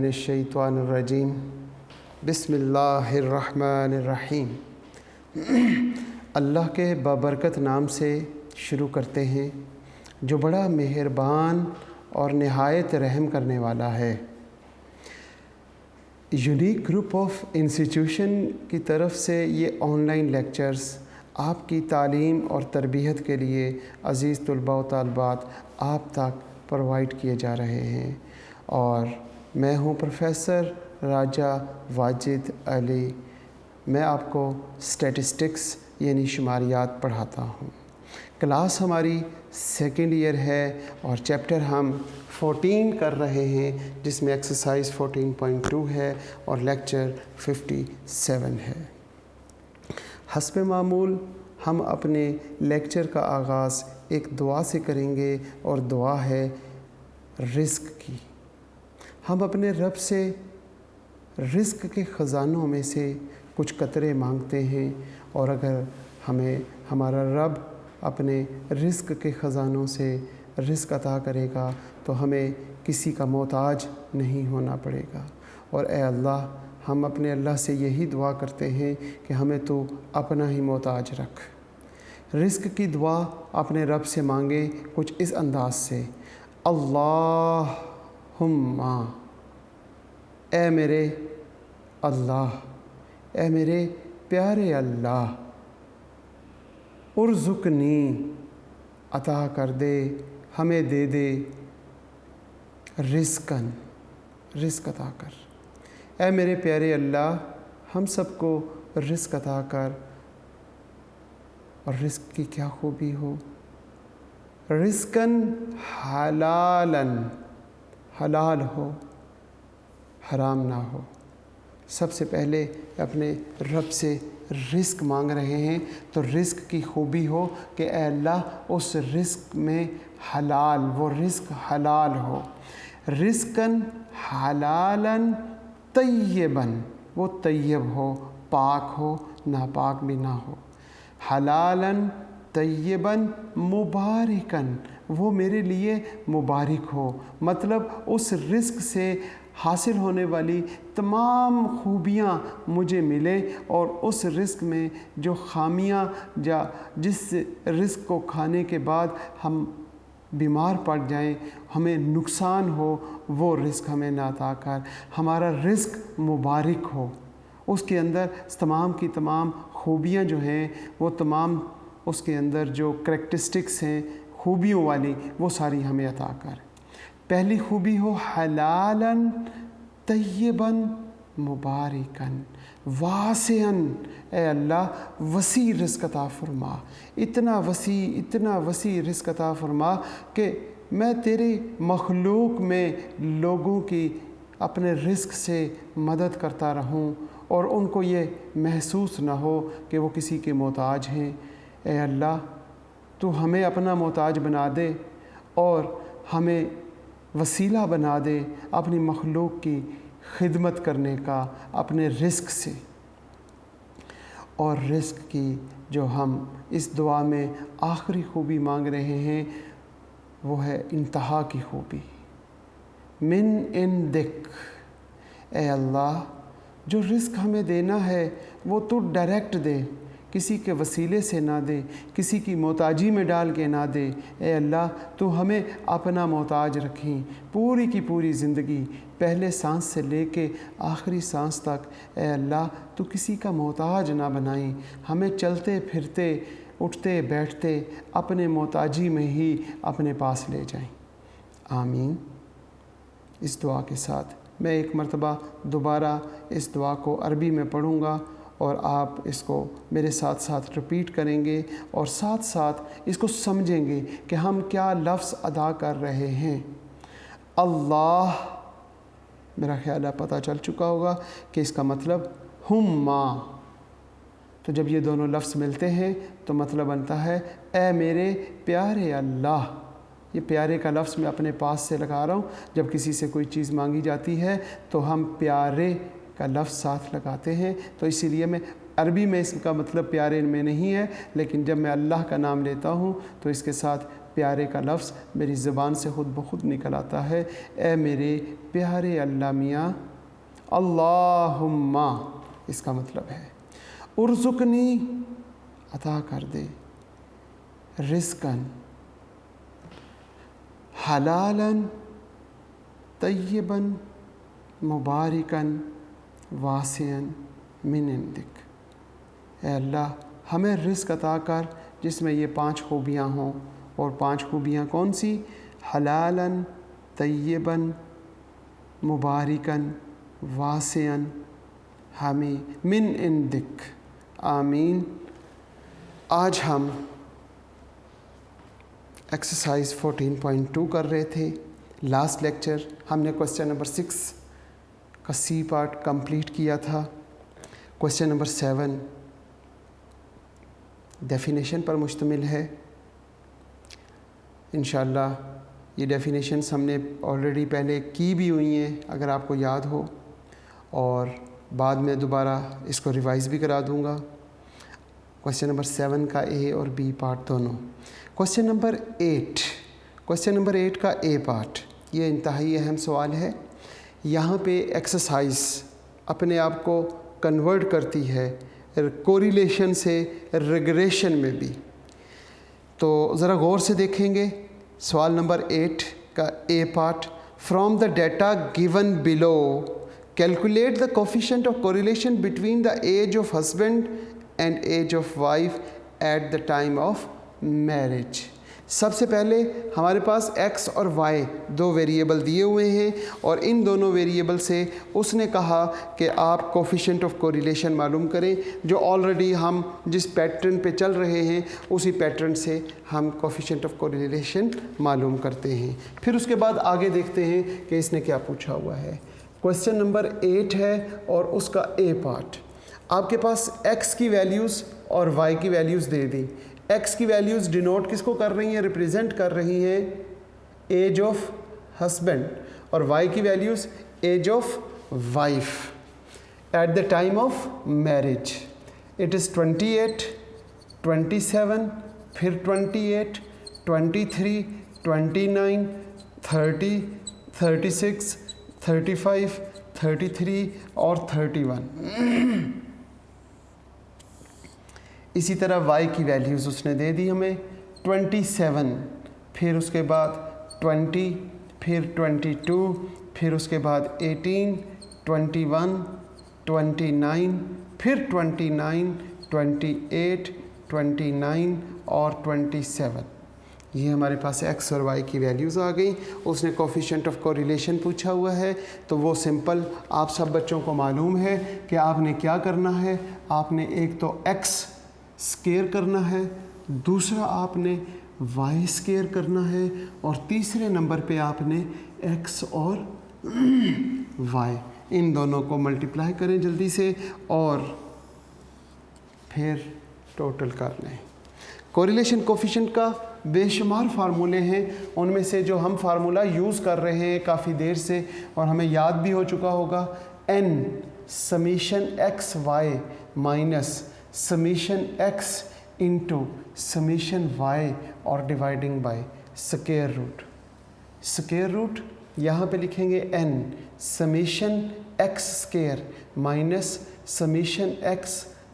मिनश्शैतानिर्रजीम बिस्मिल्लाहिर्रहमानिर्रहीम। अल्लाह के बाबरकत नाम से शुरू करते हैं जो बड़ा मेहरबान और नहायत रहम करने वाला है। यूनिक ग्रुप ऑफ इंस्टीट्यूशन की तरफ से ये ऑनलाइन लेक्चर्स आपकी तालीम और तरबियत के लिए अज़ीज़ तलबा व तालिबात आप तक प्रोवाइड किए जा रहे हैं और मैं हूं प्रोफेसर राजा वाजिद अली। मैं आपको स्टैटिस्टिक्स यानी शुमारियात पढ़ाता हूं। क्लास हमारी सेकेंड ईयर है और चैप्टर हम 14 कर रहे हैं जिसमें एक्सरसाइज 14.2 है और लेक्चर 57 है। हस्ब मामूल हम अपने लेक्चर का आगाज़ एक दुआ से करेंगे और दुआ है रिज़्क़ की। हम अपने रब से रिज़्क़ के ख़ज़ानों में से कुछ कतरे मांगते हैं और अगर हमें हमारा रब अपने रिज़्क़ के ख़ज़ानों से रिज़्क़ अता करेगा तो हमें किसी का मोहताज नहीं होना पड़ेगा। और ए अल्लाह, हम अपने अल्लाह से यही दुआ करते हैं कि हमें तो अपना ही मोहताज रख। रिज़्क़ की दुआ अपने रब से मांगे कुछ इस अंदाज से, अल्लाहुम्मा, ए मेरे अल्लाह, ए मेरे प्यारे अल्लाह, उर्ज़ुक़नी, अता कर दे, हमें दे दे, रिज़्क़न, रिज़्क़ अता कर। ऐ मेरे प्यारे अल्लाह, हम सबको रिज़्क़ अता कर। और रिज़्क़ की क्या खूबी हो, रिज़्क़न हलालन, हलाल हो, हराम ना हो। सबसे पहले अपने रब से रिज़्क़ मांग रहे हैं तो रिज़्क़ की खूबी हो कि ऐ अल्लाह उस रिज़्क़ में हलाल, वो रिज़्क़ हलाल हो। रिज़्क़न हलालन तय्यबन, वो तय्यब हो, पाक हो, नापाक भी ना हो। हलालन तय्यबन मुबारकन, वो मेरे लिए मुबारक हो, मतलब उस रिज़्क़ से हासिल होने वाली तमाम खूबियाँ मुझे मिलें और उस रिज़्क़ में जो खामियाँ या जिस रिज़्क़ को खाने के बाद हम बीमार पड़ जाएं, हमें नुकसान हो, वो रिज़्क़ हमें ना अता कर। हमारा रिज़्क़ मुबारक हो, उसके अंदर तमाम की तमाम खूबियाँ जो हैं वो तमाम उसके अंदर जो करैक्टरिस्टिक्स हैं खूबियों वाली वो सारी हमें अता कर। पहली खूबी हो हलालन तय्यबन मुबारकन वासिअन, ए अल्लाह वसी रिज़्क़ अता फरमा, इतना वसी रिज़्क़ अता फरमा कि मैं तेरी मखलूक में लोगों की अपने रिज़्क़ से मदद करता रहूं और उनको ये महसूस ना हो कि वो किसी के मोहताज हैं। ए अल्लाह, तू हमें अपना मोहताज बना दे और हमें वसीला बना दे अपनी मखलूक की खिदमत करने का अपने रिज़्क़ से। और रिज़्क़ की जो हम इस दुआ में आखिरी खूबी मांग रहे हैं वो है इंतहा की खूबी, मिन इंदिक। ए अल्लाह, जो रिज़्क़ हमें देना है वो तू डायरेक्ट दे, किसी के वसीले से ना दे, किसी की मोहताजी में डाल के ना दे। ए अल्लाह, तू हमें अपना मोहताज रखें पूरी की पूरी ज़िंदगी, पहले सांस से लेके आखिरी सांस तक। ए अल्लाह, तू किसी का मोहताज ना बनाई, हमें चलते फिरते उठते बैठते अपने मोहताजी में ही अपने पास ले जाएं। आमीन। इस दुआ के साथ मैं एक मरतबा दोबारा इस दुआ को अरबी में पढ़ूँगा और आप इसको मेरे साथ साथ रिपीट करेंगे और साथ साथ इसको समझेंगे कि हम क्या लफ्ज़ अदा कर रहे हैं। अल्लाह, मेरा ख़्याल है पता चल चुका होगा कि इसका मतलब हुम्मा। तो जब ये दोनों लफ्ज़ मिलते हैं तो मतलब बनता है ए मेरे प्यारे अल्लाह। ये प्यारे का लफ्ज़ मैं अपने पास से लगा रहा हूँ। जब किसी से कोई चीज़ मांगी जाती है तो हम प्यारे का लफ्ज़ साथ लगाते हैं, तो इसीलिए मैं अरबी में इसका मतलब प्यारे में नहीं है, लेकिन जब मैं अल्लाह का नाम लेता हूँ तो इसके साथ प्यारे का लफ्ज़ मेरी ज़बान से ख़ुद ब खुद निकल आता है। ए मेरे प्यारे अल्लाह मियाँ, अल्लाहुम्मा इसका मतलब है उर्ज़ुकनी अता कर दे, रिज़्क़न हलालन तय्यबन मुबारकन वासियन मिन इंदिक। ए अल्लाह हमें रिज़्क़ अता कर जिसमें ये 5 खूबियाँ हों। और 5 खूबियाँ कौन सी? हलालन तय्यबन मुबारकन वासियन हमें मिन इंदिक, आमीन। आज हम एक्सरसाइज 14.2 कर रहे थे। लास्ट लेक्चर हमने क्वेश्चन नंबर 6 का सी पार्ट कंप्लीट किया था। क्वेश्चन नंबर 7 डेफिनेशन पर मुश्तमिल है। इंशाल्लाह ये डेफिनेशंस हमने ऑलरेडी पहले की भी हुई हैं, अगर आपको याद हो, और बाद में दोबारा इसको रिवाइज़ भी करा दूँगा। क्वेश्चन नंबर 7 का ए और बी पार्ट दोनों। क्वेश्चन नंबर 8 का ए पार्ट, ये इंतहाई अहम सवाल है। यहाँ पे एक्सरसाइज अपने आप को कन्वर्ट करती है कोरिलेशन से रिग्रेशन में भी। तो ज़रा गौर से देखेंगे सवाल नंबर 8 का A part. From the data given below calculate the coefficient of correlation between the age of husband and age of wife at the time of marriage. सबसे पहले हमारे पास x और y 2 वेरिएबल दिए हुए हैं और इन दोनों वेरिएबल से उसने कहा कि आप कोफिशिएंट ऑफ कोरिलेशन मालूम करें, जो ऑलरेडी हम जिस पैटर्न पे चल रहे हैं उसी पैटर्न से हम कोफिशिएंट ऑफ कोरिलेशन मालूम करते हैं। फिर उसके बाद आगे देखते हैं कि इसने क्या पूछा हुआ है। क्वेश्चन नंबर 8 है और उसका ए पार्ट। आपके पास x की वैल्यूज़ और y की वैल्यूज़ दे दी। x की वैल्यूज़ डिनोट किसको कर रही हैं? रिप्रेजेंट कर रही हैं एज ऑफ हस्बैंड, और y की values age of wife at the time of marriage. It is 28, 27, फिर 28, 23, 29, 30, 36, 35, 33 और 31। इसी तरह y की वैल्यूज़ उसने दे दी हमें 27, फिर उसके बाद 20, फिर 22, फिर उसके बाद 18, 21, 29, फिर 29, 28, 29 और 27। ये हमारे पास x और y की वैल्यूज़ आ गई। उसने कोफिशिएंट ऑफ कोरिलेशन पूछा हुआ है, तो वो सिंपल आप सब बच्चों को मालूम है कि आपने क्या करना है। आपने एक तो x स्केयर करना है, दूसरा आपने y स्केयर करना है, और तीसरे नंबर पे आपने x और y इन दोनों को मल्टीप्लाई करें जल्दी से और फिर टोटल कर लें। कोरिलेशन कोफिशिएंट का बेशुमार फार्मूले हैं, उनमें से जो हम फार्मूला यूज़ कर रहे हैं काफ़ी देर से और हमें याद भी हो चुका होगा, n summation x y minus summation x into summation y और dividing by square root. Square root यहाँ पे लिखेंगे n summation x square minus summation x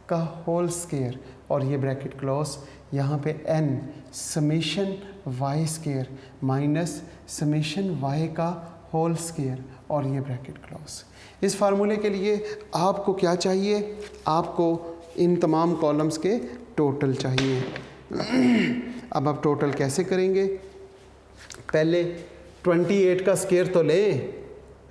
का होल स्क्वायर और ये ब्रैकेट क्लोज। यहाँ पे n summation y square minus summation y का होल स्क्वायर और ये ब्रैकेट क्लोज। इस फार्मूले के लिए आपको क्या चाहिए? आपको इन तमाम कॉलम्स के टोटल चाहिए। अब आप टोटल कैसे करेंगे? पहले 28 का स्क्वायर तो लें,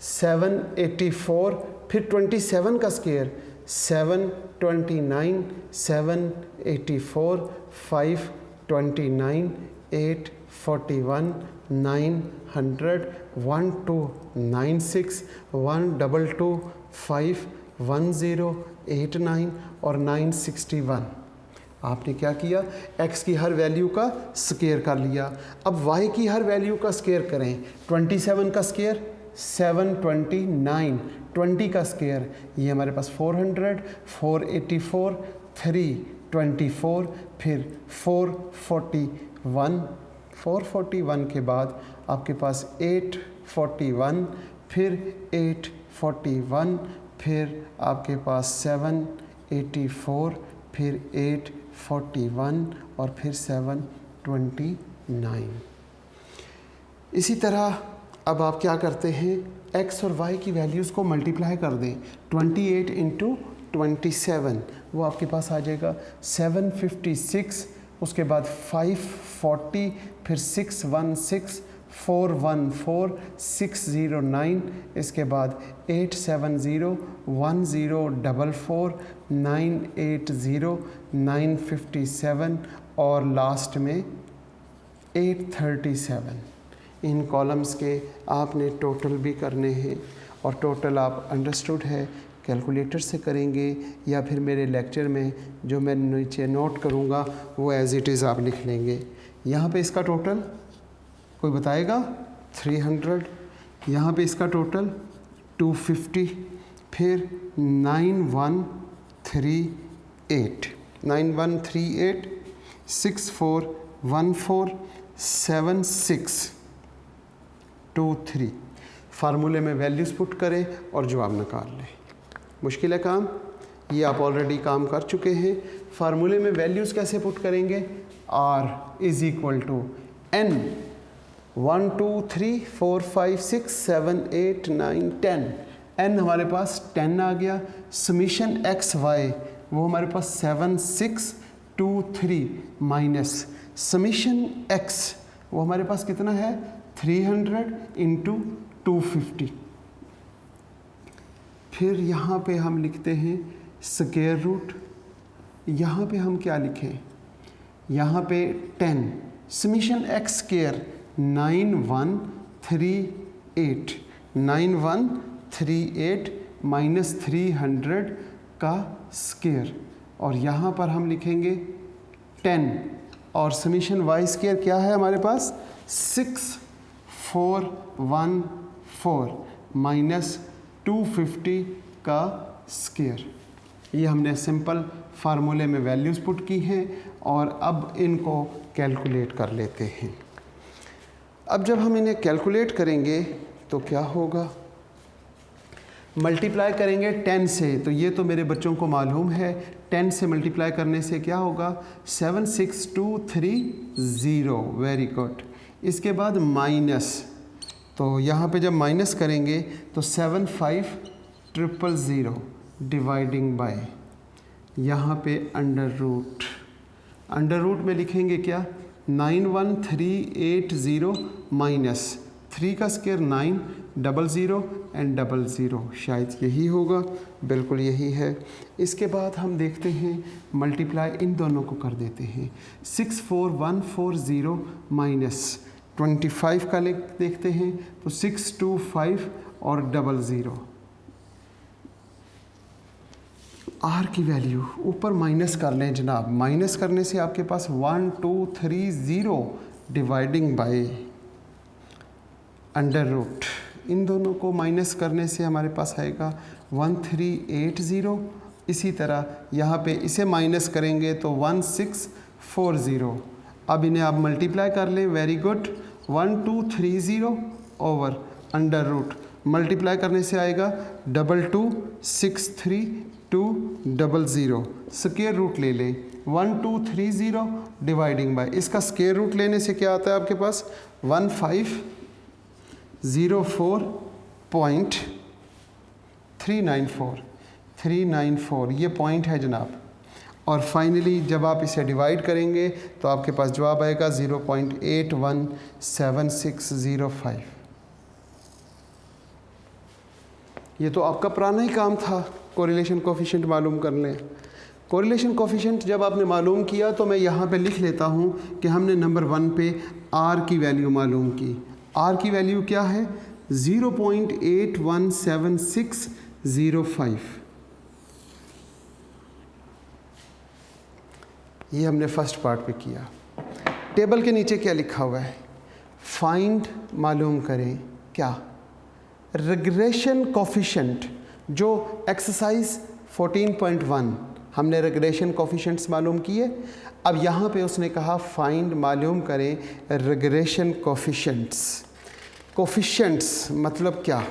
784, फिर 27 का स्क्वायर 729, 784, 529, 841, 900, 1296, 122, 510, 89 और 961। आपने क्या किया? x की हर वैल्यू का स्क्वायर कर लिया। अब y की हर वैल्यू का स्क्वायर करें। 27 का स्क्वायर 729, 20 का स्क्वायर ये हमारे पास 400, 484, 324, फिर 441, 441 के बाद आपके पास 841, फिर 841, फिर आपके पास 784, फिर 841 और फिर 729। इसी तरह अब आप क्या करते हैं, x और y की वैल्यूज़ को मल्टीप्लाई कर दें। 28 इंटू 27 वो आपके पास आ जाएगा 756, उसके बाद 540, फिर 616, 414, 609, इसके बाद 870, 1044, 980, 957 और लास्ट में 837। इन कॉलम्स के आपने टोटल भी करने हैं और टोटल आप अंडरस्टूड है कैलकुलेटर से करेंगे या फिर मेरे लेक्चर में जो मैं नीचे नोट करूँगा वो एज़ इट इज़ आप लिख लेंगे। यहाँ पे इसका टोटल कोई बताएगा 300, यहाँ पे इसका टोटल 250, फिर 9138, 9138, 6414, 7623। फार्मूले में वैल्यूज़ पुट करें और जवाब निकाल लें। मुश्किल है काम, ये आप ऑलरेडी काम कर चुके हैं। फार्मूले में वैल्यूज़ कैसे पुट करेंगे, R is equal to N, 1 2 3 4 5 6 7 8 9 10, N हमारे पास 10 आ गया। समीशन एक्स वाई वो हमारे पास 7623 माइनस समीशन एक्स वो हमारे पास कितना है 300 इंटू 250। फिर यहाँ पे हम लिखते हैं स्क्वायर रूट, यहाँ पे हम क्या लिखें, यहाँ पे 10, समीशन एक्स स्क्वायर 9138, 9138 माइनस 300 का स्क्वायर, और यहाँ पर हम लिखेंगे 10 और समीशन वाई स्क्वायर क्या है हमारे पास 6414 माइनस 250 का स्क्वायर। ये हमने सिंपल फार्मूले में वैल्यूज़ पुट की हैं और अब इनको कैलकुलेट कर लेते हैं। अब जब हम इन्हें कैलकुलेट करेंगे तो क्या होगा, मल्टीप्लाई करेंगे 10 से, तो ये तो मेरे बच्चों को मालूम है 10 से मल्टीप्लाई करने से क्या होगा 76230, वेरी गुड। इसके बाद माइनस, तो यहाँ पे जब माइनस करेंगे तो 75000 डिवाइडिंग बाय, यहाँ पे अंडर रूट में लिखेंगे क्या 91380 माइनस 3 का स्क्वायर 9, 00 एंड 00, शायद यही होगा, बिल्कुल यही है। इसके बाद हम देखते हैं मल्टीप्लाई इन दोनों को कर देते हैं, 64140 माइनस 25 का देखते हैं तो 625 और 00। आर की वैल्यू ऊपर माइनस कर लें जनाब, माइनस करने से आपके पास 1230 डिवाइडिंग बाय अंडर रूट, इन दोनों को माइनस करने से हमारे पास आएगा 1380। इसी तरह यहाँ पे इसे माइनस करेंगे तो 1640। अब इन्हें आप मल्टीप्लाई कर लें, very good, 1230 over under root, multiply करने से आएगा 2263,200, स्क्वायर रूट ले लें 1230 डिवाइडिंग बाय, इसका स्क्वायर रूट लेने से क्या आता है आपके पास 1504.394, ये पॉइंट है जनाब। और फाइनली जब आप इसे डिवाइड करेंगे तो आपके पास जवाब आएगा 0.817605। ये तो आपका पुराना ही काम था, कोरिलेशन कोफिशिएंट मालूम कर लें। कोरिलेशन कोफिशिएंट जब आपने मालूम किया तो मैं यहाँ पे लिख लेता हूँ कि हमने नंबर 1 पे आर की वैल्यू मालूम की। आर की वैल्यू क्या है 0.817605, ये हमने फर्स्ट पार्ट पे किया। टेबल के नीचे क्या लिखा हुआ है, फाइंड मालूम करें क्या रिग्रेशन कोफिशिएंट, जो एक्सरसाइज 14.1 हमने रिग्रेशन कोफिशिएंट्स मालूम किए। अब यहाँ पे उसने कहा फाइंड मालूम करें रिग्रेशन कोफिशिएंट्स। कोफिशिएंट्स मतलब क्या?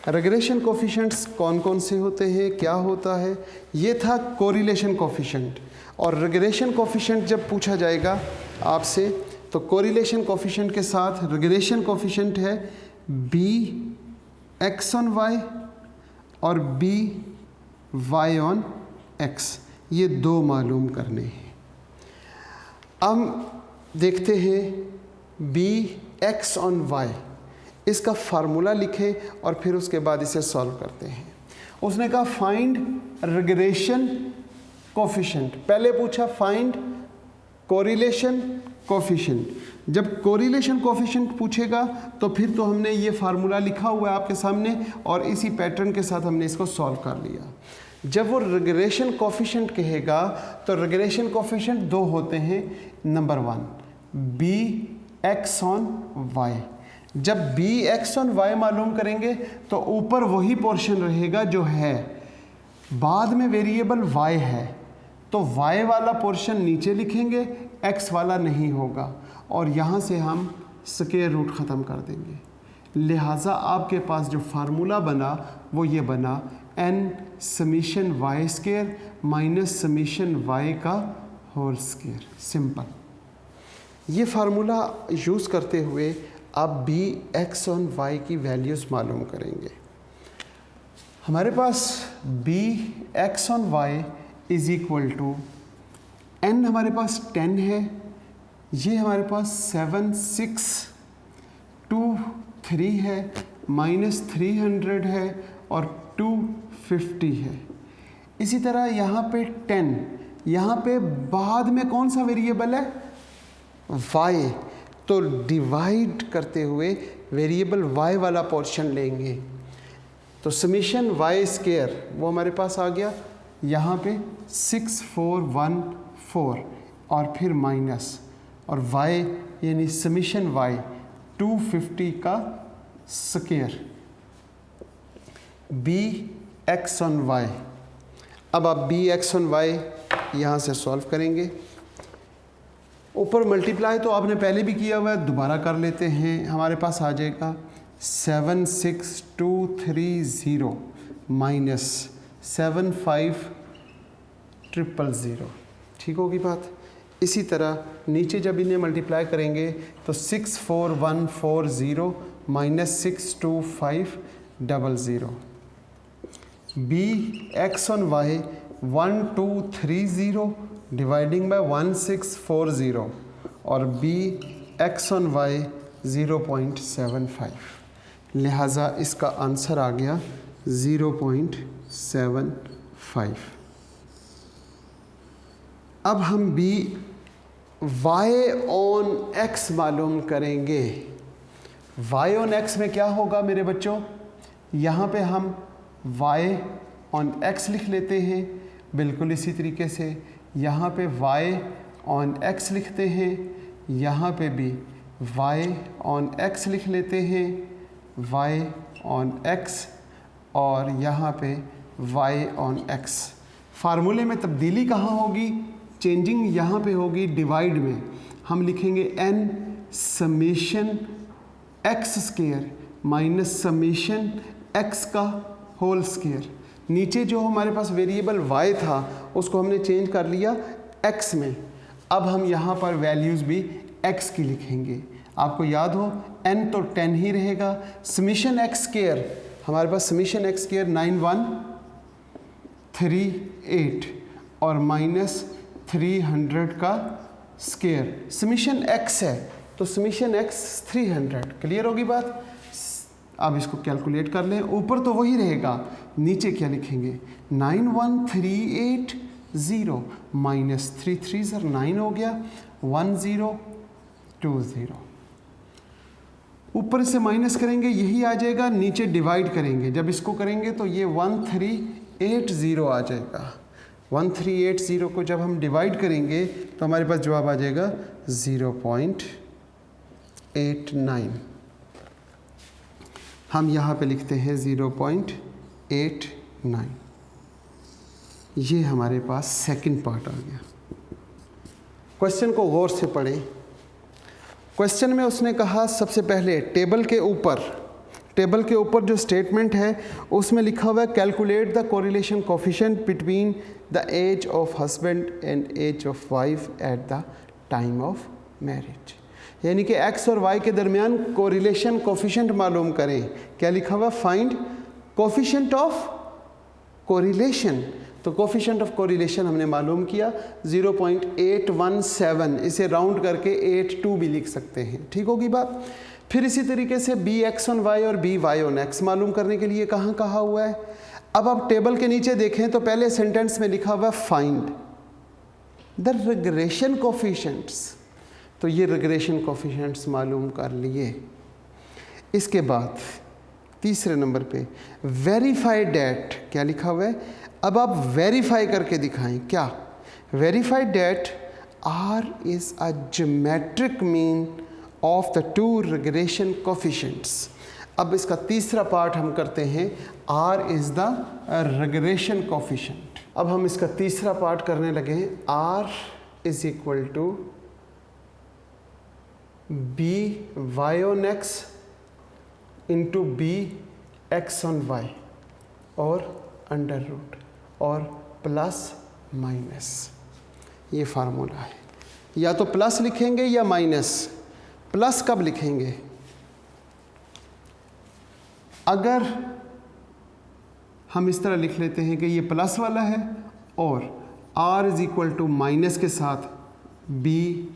रिग्रेशन कोफिशिएंट्स कौन कौन से होते हैं, क्या होता है? ये था कोरिलेशन कोफिशिएंट। और रिग्रेशन कोफिशिएंट जब पूछा जाएगा आपसे तो कोरिलेशन कोफिशिएंट के साथ रिग्रेशन कोफिशिएंट है बी एक्स ऑन वाई और बी वाई ऑन एक्स, ये दो मालूम करने हैं। अब देखते हैं बी एक्स ऑन वाई, इसका फार्मूला लिखें और फिर उसके बाद इसे सॉल्व करते हैं। उसने कहा फाइंड रिग्रेशन कोफिशिएंट, पहले पूछा फाइंड कोरिलेशन कोफिशिएंट। जब कोरिलेशन कोफिशिएंट पूछेगा तो फिर तो हमने ये फार्मूला लिखा हुआ है आपके सामने और इसी पैटर्न के साथ हमने इसको सॉल्व कर लिया। जब वो रिग्रेशन कोफिशिएंट कहेगा तो रिग्रेशन कोफिशिएंट दो होते हैं। Number 1 b x on y. जब बी एक्स ऑन वाई मालूम करेंगे तो ऊपर वही पोर्शन रहेगा जो है, बाद में वेरिएबल y है तो y वाला पोर्शन नीचे लिखेंगे, x वाला नहीं होगा और यहाँ से हम स्क्वायर रूट ख़त्म कर देंगे। लिहाजा आपके पास जो फार्मूला बना वो ये बना n summation y square minus summation y का होल स्क्वायर। सिंपल। ये फार्मूला यूज़ करते हुए आप बी एक्स ऑन वाई की वैल्यूज़ मालूम करेंगे। हमारे पास b x on y is equal to n, हमारे पास 10 है, ये हमारे पास 7 6 2 3 है, माइनस 300 है और 250 है। इसी तरह यहाँ पे 10, यहाँ पे बाद में कौन सा वेरिएबल है? y, तो डिवाइड करते हुए वेरिएबल y वाला पोर्शन लेंगे तो समीशन y स्क्वायर वो हमारे पास आ गया यहाँ पे 6414 और फिर माइनस और y यानी समीशन y 250 का square b x on y। अब आप b x ऑन y यहाँ से सॉल्व करेंगे। ऊपर मल्टीप्लाई तो आपने पहले भी किया हुआ है, दोबारा कर लेते हैं। हमारे पास आ जाएगा 76230 माइनस 75000। ठीक होगी बात? इसी तरह नीचे जब इन्हें मल्टीप्लाई करेंगे तो 64140 minus 62500। B x on y 1230 dividing by 1640 और बी एक्स ऑन वाई 0.75। लिहाजा इसका आंसर आ गया 0.75। अब हम बी वाई ऑन एक्स मालूम करेंगे। वाई ऑन एक्स में क्या होगा मेरे बच्चों? यहाँ पे हम वाई ऑन एक्स लिख लेते हैं, बिल्कुल इसी तरीके से यहाँ पे y ऑन x लिखते हैं, यहाँ पे भी y ऑन x लिख लेते हैं, y ऑन x और यहाँ पे y ऑन x। फार्मूले में तब्दीली कहाँ होगी? चेंजिंग यहाँ पे होगी डिवाइड में। हम लिखेंगे n summation x square minus summation x का होल स्क्वायर। नीचे जो हमारे पास वेरिएबल y था उसको हमने चेंज कर लिया x में। अब हम यहाँ पर वैल्यूज़ भी x की लिखेंगे। आपको याद हो n तो 10 ही रहेगा। समीशन x स्क्वायर, हमारे पास समीशन x स्क्वायर 9138 और माइनस 300 का स्क्वायर। समीशन x है तो समीशन x 300। क्लियर होगी बात? अब इसको कैलकुलेट कर लें। ऊपर तो वही रहेगा, नीचे क्या लिखेंगे? 91380 माइनस 3 3 9 हो गया 1020। ऊपर से माइनस करेंगे यही आ जाएगा, नीचे डिवाइड करेंगे। जब इसको करेंगे तो ये 1380 आ जाएगा। 1380 को जब हम डिवाइड करेंगे तो हमारे पास जवाब आ जाएगा 0.89। हम यहाँ पे लिखते हैं 0.89। ये हमारे पास सेकंड पार्ट आ गया। क्वेश्चन को गौर से पढ़ें। क्वेश्चन में उसने कहा सबसे पहले टेबल के ऊपर जो स्टेटमेंट है उसमें लिखा हुआ है calculate the correlation coefficient between the age of husband and age of wife at the time of marriage, यानी कि एक्स और वाई के दरमियान कोरिलेशन कोफिशिएंट मालूम करें। क्या लिखा हुआ? Find coefficient of correlation. तो कोफिशिएंट ऑफ कोरिलेशन हमने मालूम किया 0.817, इसे राउंड करके 82 भी लिख सकते हैं। ठीक होगी बात। फिर इसी तरीके से बी एक्स ऑन वाई और बी वाई ऑन एक्स मालूम करने के लिए कहाँ कहा हुआ है। अब आप टेबल के नीचे देखें तो पहले सेंटेंस में लिखा हुआ है फाइंड द रिग्रेशन कोफिशिएंट्स, तो ये रिग्रेशन कोफिशिएंट्स मालूम कर लिए। इसके बाद तीसरे नंबर पे वेरीफाई डेट, क्या लिखा हुआ है? अब आप वेरीफाई करके दिखाएं। क्या? Verify that r is a geometric mean of the two regression coefficients. अब इसका तीसरा पार्ट हम करते हैं, r is the regression coefficient. अब हम इसका तीसरा पार्ट करने लगे हैं। R is equal to b y on x into b x on y और अंडर रूट और प्लस माइनस, ये फार्मूला है। या तो प्लस लिखेंगे या माइनस। प्लस कब लिखेंगे? अगर हम इस तरह लिख लेते हैं कि ये प्लस वाला है और r is equal to minus के साथ बी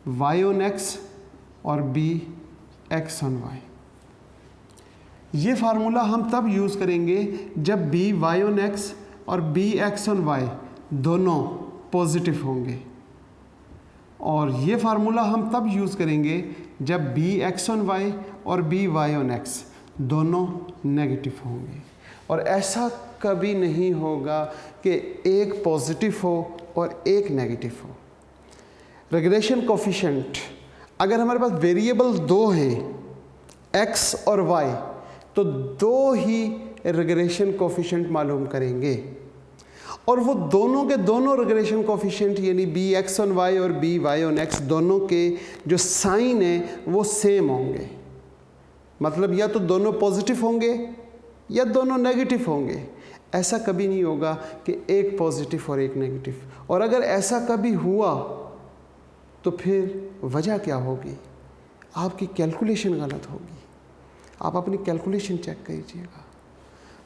वाई ऑन एक्स और बी एक्स ऑन वाई। ये फार्मूला हम तब यूज़ करेंगे जब बी वाई ऑन एक्स और बी एक्स ऑन वाई दोनों पॉजिटिव होंगे, और ये फार्मूला हम तब यूज़ करेंगे जब बी एक्स ऑन वाई और बी वाई ऑन एक्स दोनों नेगेटिव होंगे। और ऐसा कभी नहीं होगा कि एक पॉजिटिव हो और एक नेगेटिव हो। रिग्रेशन कोफिशिएंट, अगर हमारे पास वेरिएबल दो हैं x और y, तो दो ही रिग्रेशन कोफिशिएंट मालूम करेंगे, और वो दोनों के दोनों रिग्रेशन कोफिशिएंट यानी बी एक्स ऑन वाई और बी वाई ऑन एक्स दोनों के जो साइन है वो सेम होंगे। मतलब या तो दोनों पॉजिटिव होंगे या दोनों नेगेटिव होंगे। ऐसा कभी नहीं होगा कि एक पॉजिटिव और एक नेगेटिव। और अगर ऐसा कभी हुआ तो फिर वजह क्या होगी? आपकी कैलकुलेशन गलत होगी। आप अपनी कैलकुलेशन चेक कीजिएगा।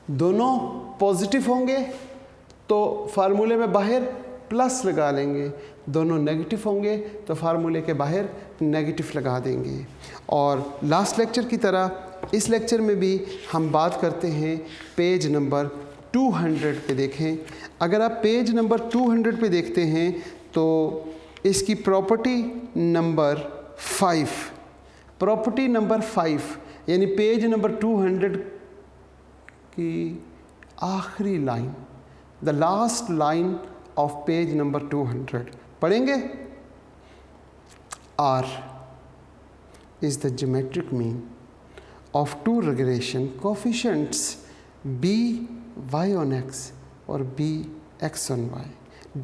दोनों पॉजिटिव होंगे तो फार्मूले में बाहर प्लस लगा लेंगे, दोनों नेगेटिव होंगे तो फार्मूले के बाहर नेगेटिव लगा देंगे। और लास्ट लेक्चर की तरह इस लेक्चर में भी हम बात करते हैं पेज नंबर 200 पे। देखें, अगर आप पेज नंबर 200 पे देखते हैं तो इसकी प्रॉपर्टी नंबर 5 यानी पेज नंबर 200 की आखिरी line, the last line of page number 200 पढ़ेंगे। R is the geometric mean of two regression coefficients b y on x और b x on y,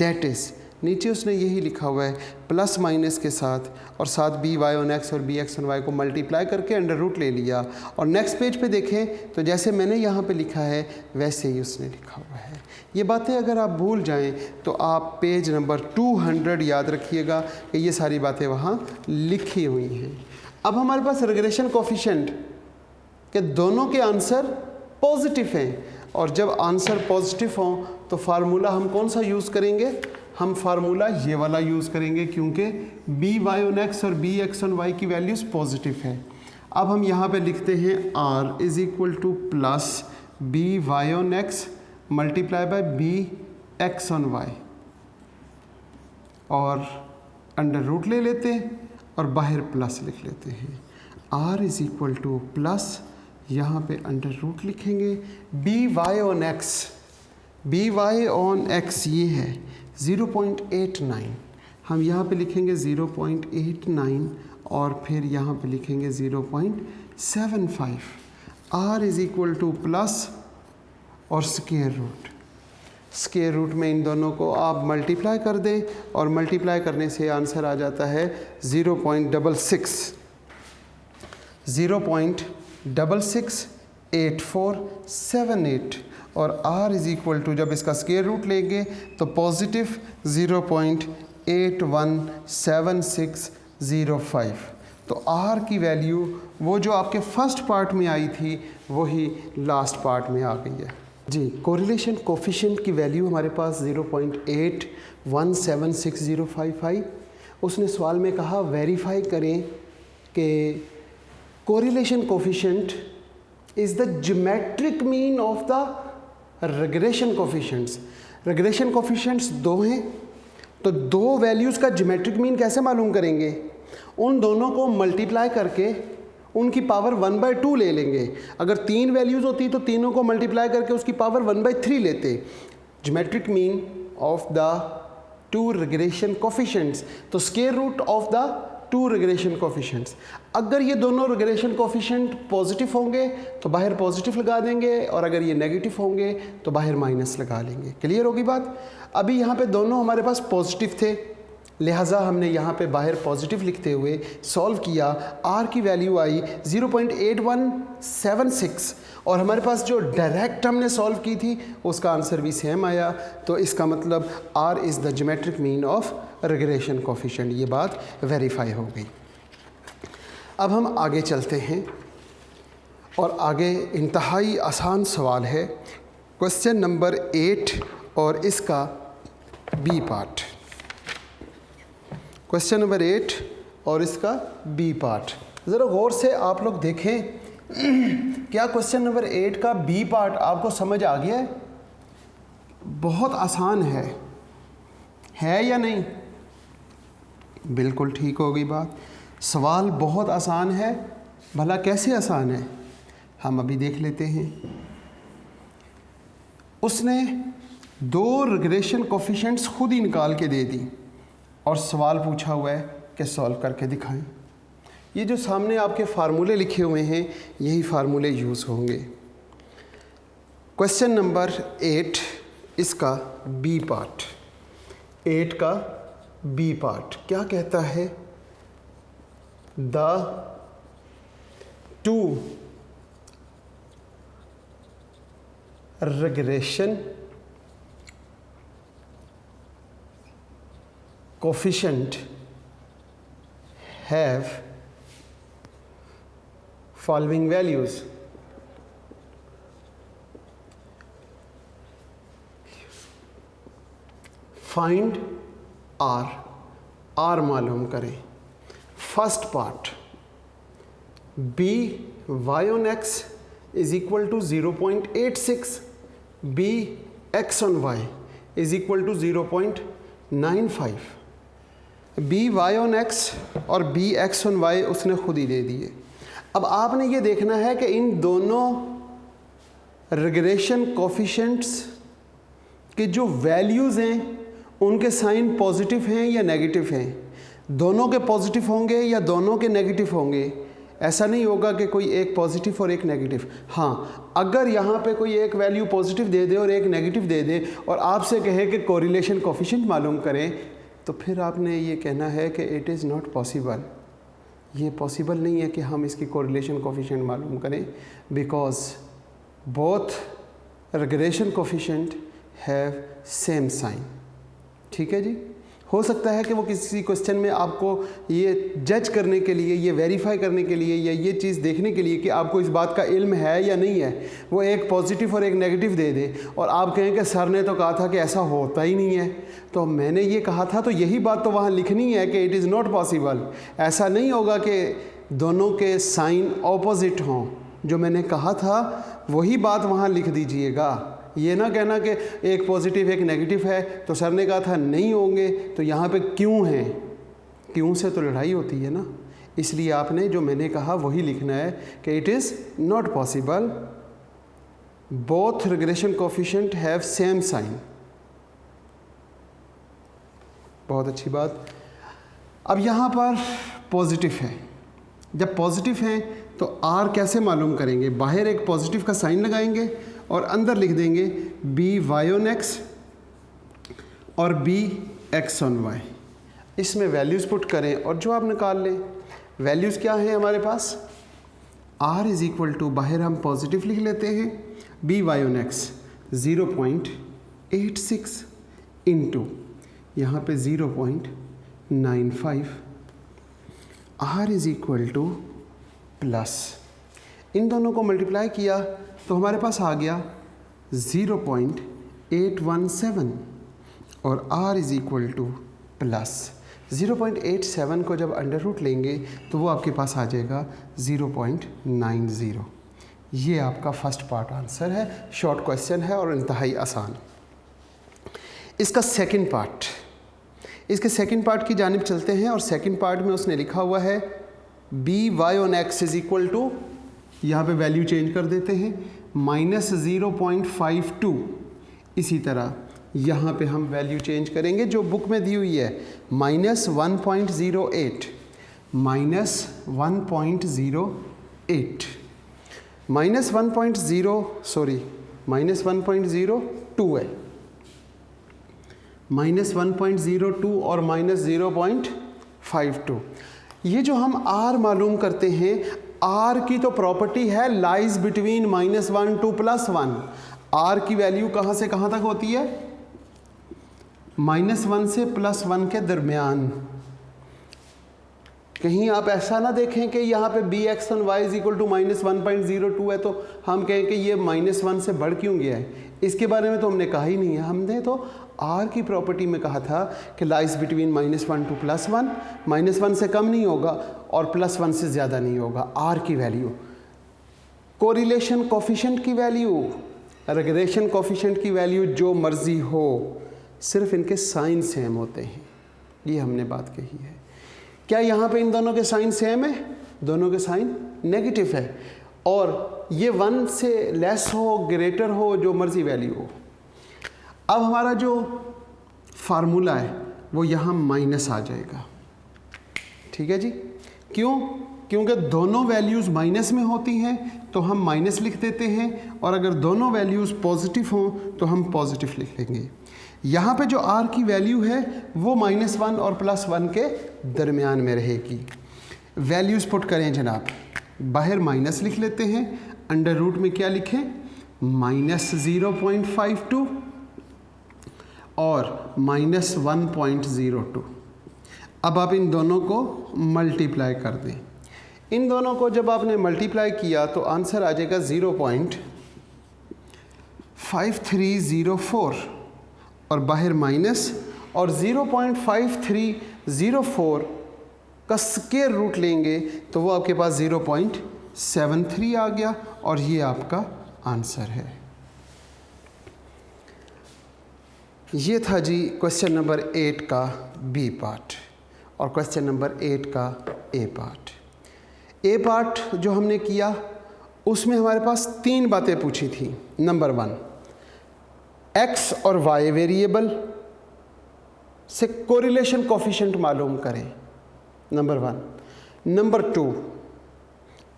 that is, नीचे उसने यही लिखा हुआ है प्लस माइनस के साथ, और साथ बी वाई ऑन एक्स और बी एक्स ऑन वाई को मल्टीप्लाई करके अंडर रूट ले लिया। और नेक्स्ट पेज पे देखें तो जैसे मैंने यहाँ पे लिखा है वैसे ही उसने लिखा हुआ है। ये बातें अगर आप भूल जाएं तो आप पेज नंबर 200 याद रखिएगा कि ये सारी बातें वहाँ लिखी हुई हैं। अब हमारे पास रिग्रेशन कोफिशिएंट के दोनों के आंसर पॉजिटिव हैं, और जब आंसर पॉजिटिव हों तो फार्मूला हम कौन सा यूज़ करेंगे? हम फार्मूला ये वाला यूज़ करेंगे, क्योंकि बी वाई ऑन एक्स और बी एक्स ऑन वाई की वैल्यूज़ पॉजिटिव है। अब हम यहाँ पे लिखते हैं r is equal to plus b y on x multiply by b x on y, और अंडर रूट ले लेते हैं और बाहर प्लस लिख लेते हैं। r is equal to plus, यहाँ पे अंडर रूट लिखेंगे, बी वाई ऑन एक्स ये है 0.89, हम यहाँ पे लिखेंगे 0.89 और फिर यहाँ पे लिखेंगे 0.75। r is equal to plus और स्क्वायर रूट, स्क्वायर रूट में इन दोनों को आप मल्टीप्लाई कर दें और मल्टीप्लाई करने से आंसर आ जाता है 0.668478 और r इज़ इक्वल टू जब इसका स्क्वायर रूट लेंगे तो पॉजिटिव 0.817605। तो r की वैल्यू वो जो आपके फर्स्ट पार्ट में आई थी वही लास्ट पार्ट में आ गई है जी। कोरिलेशन कोफिशिएंट की वैल्यू हमारे पास 0.817605 आई। उसने सवाल में कहा वेरीफाई करें कि correlation coefficient is the geometric mean of the regression coefficients. Regression coefficients दो हैं, तो दो वैल्यूज़ का ज्योमेट्रिक मीन कैसे मालूम करेंगे? उन दोनों को मल्टीप्लाई करके उनकी पावर 1/2 ले लेंगे। अगर 3 वैल्यूज़ होती तो तीनों को मल्टीप्लाई करके उसकी पावर 1/3 लेते। Geometric mean of the 2 regression coefficients, तो square root of the 2 regression coefficients. अगर ये दोनों रिग्रेशन कोफिशिएंट पॉजिटिव होंगे तो बाहर पॉजिटिव लगा देंगे और अगर ये नेगेटिव होंगे तो बाहर माइनस लगा लेंगे। क्लियर होगी बात? अभी यहाँ पे दोनों हमारे पास पॉजिटिव थे, लिहाजा हमने यहाँ पे बाहर पॉजिटिव लिखते हुए सॉल्व किया। r की वैल्यू आई 0.8176 और हमारे पास जो डायरेक्ट हमने सॉल्व की थी उसका आंसर भी सेम आया। तो इसका मतलब r is the geometric mean of regression coefficient. ये बात वेरीफाई हो गई। अब हम आगे चलते हैं और आगे इंतहाई आसान सवाल है, क्वेश्चन नंबर 8 और इसका बी पार्ट। क्वेश्चन नंबर 8 और इसका बी पार्ट ज़रा गौर से आप लोग देखें। क्या क्वेश्चन नंबर 8 का बी पार्ट आपको समझ आ गया है? बहुत आसान है या नहीं? बिल्कुल ठीक हो गई बात। सवाल बहुत आसान है। भला कैसे आसान है हम अभी देख लेते हैं। उसने 2 रिग्रेशन कोफिशिएंट्स खुद ही निकाल के दे दी और सवाल पूछा हुआ है कि सॉल्व करके दिखाएं। ये जो सामने आपके फार्मूले लिखे हुए हैं यही फार्मूले यूज़ होंगे। क्वेश्चन नंबर 8 इसका बी पार्ट, 8 का बी पार्ट क्या कहता है? The 2 regression coefficient have following values. Find R. R मालूम करें। First part B y on x is equal to 0.86, B x on y is equal to 0.95। B y on x और b x on y उसने खुद ही दे दिए। अब आपने ये देखना है कि इन दोनों रिग्रेशन कोफिशिएंट्स के जो वैल्यूज़ हैं उनके साइन पॉजिटिव हैं या नेगेटिव हैं। दोनों के पॉजिटिव होंगे या दोनों के नेगेटिव होंगे। ऐसा नहीं होगा कि कोई एक पॉजिटिव और एक नेगेटिव। हाँ, अगर यहाँ पे कोई एक वैल्यू पॉजिटिव दे दे और एक नेगेटिव दे दे और आपसे कहे कि कोरिलेशन कोफिशिएंट मालूम करें, तो फिर आपने ये कहना है कि इट इज़ नॉट पॉसिबल। ये पॉसिबल नहीं है कि हम इसकी कोरिलेशन कोफिशिएंट मालूम करें, because both regression coefficient have same sign. ठीक है जी। हो सकता है कि वो किसी क्वेश्चन में आपको ये जज करने के लिए, ये वेरीफाई करने के लिए या ये चीज़ देखने के लिए कि आपको इस बात का इल्म है या नहीं है, वो एक पॉजिटिव और एक नेगेटिव दे दे और आप कहें कि सर ने तो कहा था कि ऐसा होता ही नहीं है, तो मैंने ये कहा था, तो यही बात तो वहाँ लिखनी है कि इट इज़ नॉट पॉसिबल। ऐसा नहीं होगा कि दोनों के साइन ऑपोजिट हों। जो मैंने कहा था वही बात वहाँ लिख दीजिएगा। ये ना कहना कि एक पॉजिटिव एक नेगेटिव है, तो सर ने कहा था नहीं होंगे, तो यहाँ पे क्यों हैं? क्यों से तो लड़ाई होती है ना। इसलिए आपने जो मैंने कहा वही लिखना है कि it is not possible, both regression coefficient have same sign. बहुत अच्छी बात। अब यहाँ पर पॉजिटिव है, जब पॉजिटिव हैं तो आर कैसे मालूम करेंगे? बाहर एक पॉजिटिव का साइन लगाएंगे और अंदर लिख देंगे बी वाई ऑन एक्स और बी एक्स ऑन वाई। इसमें वैल्यूज़ पुट करें और जो आप निकाल लें। वैल्यूज़ क्या हैं हमारे पास? r इज़ इक्वल टू, बाहर हम पॉजिटिव लिख लेते हैं, b y on x 0.86 into यहाँ पे 0.95, r is equal to plus, इन दोनों को मल्टीप्लाई किया तो हमारे पास आ गया 0.817 और r is equal to plus 0.87 को जब अंडर रूट लेंगे तो वो आपके पास आ जाएगा 0.90। ये आपका फर्स्ट पार्ट आंसर है, शॉर्ट क्वेश्चन है और इंतहाई आसान। इसका सेकंड पार्ट, इसके सेकंड पार्ट की जानिब चलते हैं और सेकंड पार्ट में उसने लिखा हुआ है b y on x is equal to, यहाँ पे वैल्यू चेंज कर देते हैं, -0.52। इसी तरह यहाँ पे हम वैल्यू चेंज करेंगे जो बुक में दी हुई है, -1.08, -1.02 है, -1.02 और -0.52। ये जो हम r मालूम करते हैं, r की तो प्रॉपर्टी है लाइज बिटवीन -1 टू +1। r की वैल्यू कहाँ से कहाँ तक होती है? -1 से +1 के दरमियान। कहीं आप ऐसा ना देखें कि यहाँ पे b x on y is equal to -1.02 है तो हम कहें कि ये -1 से बढ़ क्यों गया है। इसके बारे में तो हमने कहा ही नहीं है। हमने तो r की प्रॉपर्टी में कहा था कि लाइज बिटवीन -1 टू +1, -1 से कम नहीं होगा और +1 से ज़्यादा नहीं होगा। r की वैल्यू, कोरिलेशन कोफिशिएंट की वैल्यू, रिग्रेशन कोफिशिएंट की वैल्यू जो मर्जी हो, सिर्फ इनके साइन सेम होते हैं। ये हमने बात कही है। क्या यहाँ पे इन दोनों के साइन सेम है? दोनों के साइन नेगेटिव है और ये 1 से लेस हो, ग्रेटर हो, जो मर्जी वैल्यू हो। अब हमारा जो फार्मूला है वो यहाँ माइनस आ जाएगा। ठीक है जी। क्यों? क्योंकि दोनों वैल्यूज़ माइनस में होती हैं तो हम माइनस लिख देते हैं और अगर दोनों वैल्यूज़ पॉजिटिव हों तो हम पॉजिटिव लिख लेंगे। यहाँ पे जो r की वैल्यू है वो -1 और +1 के दरमियान में रहेगी। वैल्यूज़ पुट करें जनाब, बाहर माइनस लिख लेते हैं, अंडर रूट में क्या लिखें? -0.52 और -1.02। अब आप इन दोनों को मल्टीप्लाई कर दें। इन दोनों को जब आपने मल्टीप्लाई किया तो आंसर आ जाएगा 0.5304 और बाहर माइनस, और 0.5304 का स्क्वायर रूट लेंगे तो वो आपके पास 0.73 आ गया और ये आपका आंसर है। ये था जी क्वेश्चन नंबर 8 का बी पार्ट और क्वेश्चन नंबर 8 का ए पार्ट। ए पार्ट जो हमने किया उसमें हमारे पास 3 बातें पूछी थी। नंबर 1, एक्स और वाई वेरिएबल से कोरिलेशन कोफिशिएंट मालूम करें, नंबर 1। नंबर 2,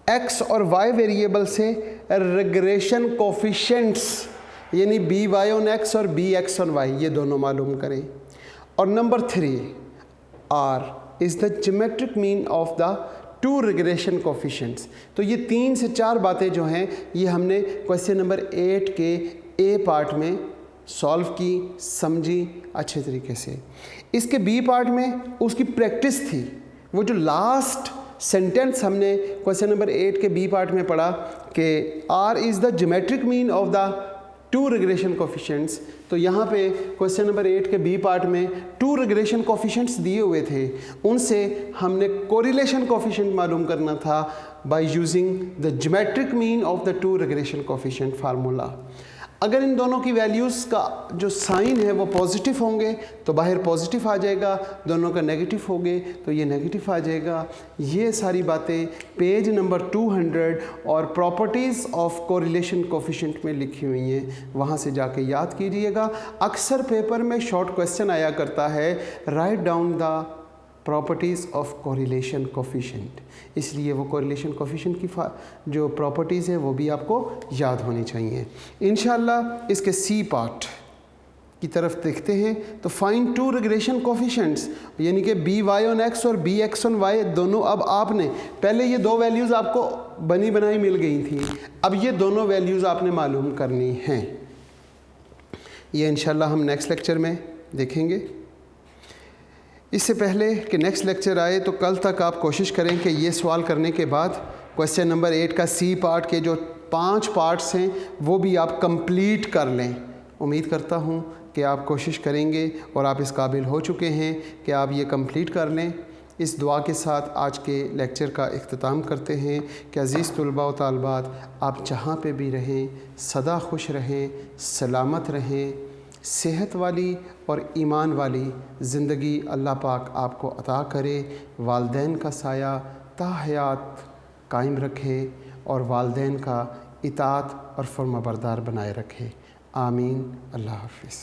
एक्स और वाई वेरिएबल से रिग्रेशन कोफिशिएंट्स यानी बी वाई ऑन एक्स और बी एक्स ऑन वाई, ये दोनों मालूम करें। और number 3, r is the geometric mean of the 2 regression coefficients. तो ये 3 से 4 बातें जो हैं ये हमने क्वेश्चन नंबर 8 के ए पार्ट में सॉल्व की, समझी अच्छे तरीके से। इसके बी पार्ट में उसकी प्रैक्टिस थी। वो जो लास्ट सेंटेंस हमने क्वेश्चन नंबर 8 के बी पार्ट में पढ़ा कि r is the geometric mean of the 2 regression coefficients, तो यहाँ पे क्वेश्चन नंबर 8 के बी पार्ट में 2 रिग्रेशन कोफिशिएंट्स दिए हुए थे, उनसे हमने कोरिलेशन कोफिशिएंट मालूम करना था by using the geometric mean of the 2 regression coefficient formula. अगर इन दोनों की वैल्यूज़ का जो साइन है वो पॉजिटिव होंगे तो बाहर पॉजिटिव आ जाएगा, दोनों का नेगेटिव होंगे तो ये नेगेटिव आ जाएगा। ये सारी बातें पेज नंबर 200 और प्रॉपर्टीज़ ऑफ कोरिलेशन कोफिशिएंट में लिखी हुई हैं, वहाँ से जाके याद कीजिएगा। अक्सर पेपर में शॉर्ट क्वेश्चन आया करता है, write down the properties of correlation coefficient, इसलिए वो कोरिलेशन कोफिशिएंट की जो प्रॉपर्टीज़ है वो भी आपको याद होनी चाहिए। इंशाल्लाह इसके सी पार्ट की तरफ देखते हैं तो फाइंड टू रिग्रेशन कोफिशिएंट्स, यानी कि बी वाई ऑन एक्स और बी एक्स ऑन वाई दोनों, अब आपने पहले ये दो वैल्यूज़ आपको बनी बनाई मिल गई थी, अब ये दोनों वैल्यूज़ आपने मालूम करनी हैं। ये इंशाल्लाह हम नेक्स्ट लेक्चर में देखेंगे। इससे पहले कि नेक्स्ट लेक्चर आए तो कल तक आप कोशिश करें कि ये सवाल करने के बाद क्वेश्चन नंबर 8 का सी पार्ट के जो 5 पार्ट्स हैं वो भी आप कंप्लीट कर लें। उम्मीद करता हूँ कि आप कोशिश करेंगे और आप इस काबिल हो चुके हैं कि आप ये कंप्लीट कर लें। इस दुआ के साथ आज के लेक्चर का इख्तिताम करते हैं कि अज़ीज़ तुलबा व तालबात, आप जहाँ पे भी रहें सदा खुश रहें, सलामत रहें, सेहत वाली और ईमान वाली ज़िंदगी अल्लाह पाक आपको अता करे, वालदैन का साया ताहयात कायम रखे और वालदैन का इताअत और फर्माबरदार बनाए रखे। आमीन। अल्लाह हाफ़िज़।